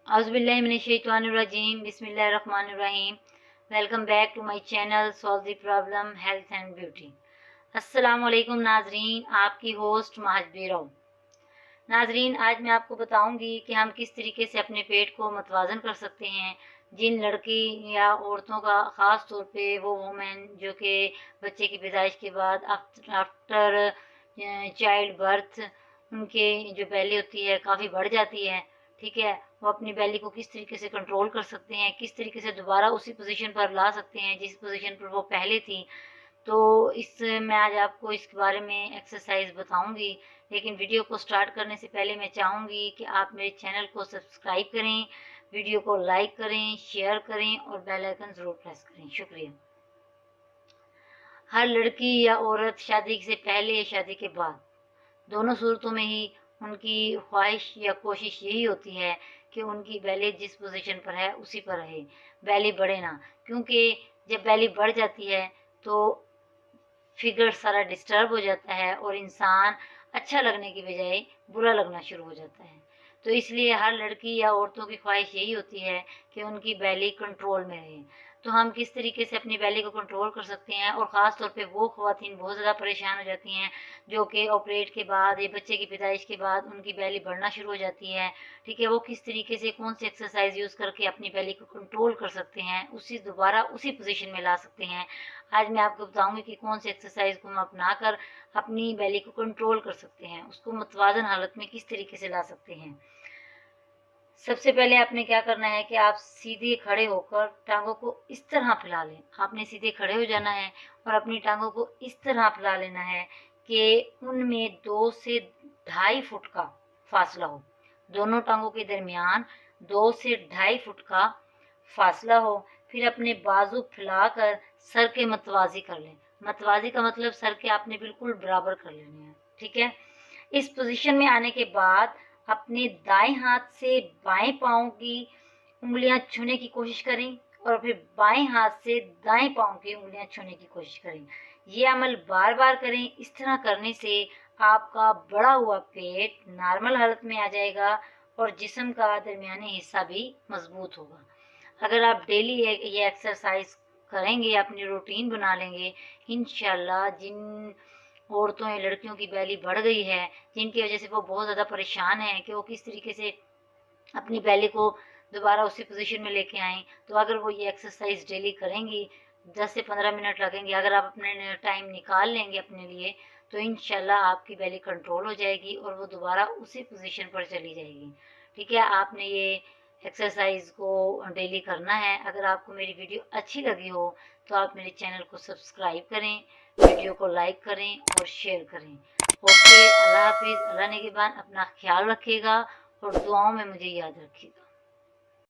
Auzubillahiminash-shaytanir-rajim. Bismillahir-rahmanir-rahim. Welcome back to my channel solve the problem health and beauty. अस्सलाम वालेकुम नाजरीन, आपकी host महजबीर। नाजरीन, आज मैं आपको बताऊंगी कि हम किस तरीके से अपने पेट को मतवाजन कर सकते हैं। जिन लड़की या औरतों का ख़ास तौर पे वो वुमेन जो कि बच्चे की पैदाइश के बाद आफ्टर चाइल्ड बर्थ उनके जो बेली होती है काफ़ी बढ़ जाती है, ठीक है, वो अपनी बेली को किस तरीके से कंट्रोल कर सकते हैं, किस तरीके से दोबारा उसी पोजीशन पर ला सकते हैं जिस पोजीशन पर वो पहले थी। तो इस मैं आज आपको इसके बारे में एक्सरसाइज बताऊंगी। लेकिन वीडियो को स्टार्ट करने से पहले मैं चाहूँगी कि आप मेरे चैनल को सब्सक्राइब करें, वीडियो को लाइक करें, शेयर करें और बेल आइकन ज़रूर प्रेस करें। शुक्रिया। हर लड़की या औरत शादी से पहले या शादी के बाद दोनों सूरतों में ही उनकी ख्वाहिश या कोशिश यही होती है कि उनकी बेली जिस पोजीशन पर है उसी पर रहे, बेली बढ़े ना। क्योंकि जब बेली बढ़ जाती है तो फिगर सारा डिस्टर्ब हो जाता है और इंसान अच्छा लगने की बजाय बुरा लगना शुरू हो जाता है। तो इसलिए हर लड़की या औरतों की ख्वाहिश यही होती है कि उनकी बेली कंट्रोल में रहे। तो हम किस तरीके से अपनी बेली को कंट्रोल कर सकते हैं, और ख़ास तौर पे वो ख़वातीन बहुत ज़्यादा परेशान हो जाती हैं जो कि ऑपरेट के बाद या बच्चे की पैदाइश के बाद उनकी बेली बढ़ना शुरू हो जाती है, ठीक है, वो किस तरीके से कौन सी एक्सरसाइज यूज़ करके अपनी बेली को कंट्रोल कर सकते हैं, उसी दोबारा उसी पोजीशन में ला सकते हैं। आज मैं आपको बताऊंगी कि कौन सी एक्सरसाइज को हम अपना कर अपनी बेली को कंट्रोल कर सकते हैं, उसको मतवाजन हालत में किस तरीके से ला सकते हैं। सबसे पहले आपने क्या करना है कि आप सीधे खड़े होकर टांगों को इस तरह फैला लें। आपने सीधे खड़े हो जाना है और अपनी टांगों को इस तरह फैला लेना है कि उनमें 2 से 2.5 फुट का फासला हो। दोनों टांगों के दरमियान 2 से 2.5 फुट का फासला हो। फिर अपने बाजू फैलाकर सर के मतवाजी कर लें। मतवाजी का मतलब सर के आपने बिल्कुल बराबर कर लेने हैं, ठीक है। इस पोजीशन में आने के बाद अपने दाएं हाथ से बाएं पांव की उंगलियां छूने की कोशिश करें और फिर बाएं हाथ से दाएं पांव की उंगलियां छूने की कोशिश करें। ये अमल बार बार करें। इस तरह करने से आपका बढ़ा हुआ पेट नॉर्मल हालत में आ जाएगा और जिस्म का दरमियानी हिस्सा भी मजबूत होगा। अगर आप डेली ये एक्सरसाइज करेंगे, अपनी रूटीन बना लेंगे, इंशाल्लाह जिन औरतों या लड़कियों की बेली बढ़ गई है, जिनकी वजह से वो बहुत ज़्यादा परेशान है कि वो किस तरीके से अपनी बेली को दोबारा उसी पोजीशन में लेके आएँ, तो अगर वो ये एक्सरसाइज डेली करेंगी, 10 से 15 मिनट लगेंगे, अगर आप अपने टाइम निकाल लेंगे अपने लिए, तो इंशाल्लाह आपकी बेली कंट्रोल हो जाएगी और वो दोबारा उसी पोजीशन पर चली जाएगी, ठीक है। आपने ये एक्सरसाइज को डेली करना है। अगर आपको मेरी वीडियो अच्छी लगी हो तो आप मेरे चैनल को सब्सक्राइब करें, वीडियो को लाइक करें और शेयर करें। ओके, अल्लाह हाफिज़। अल्लाह ने के बाद अपना ख्याल रखिएगा और दुआओं में मुझे याद रखिएगा।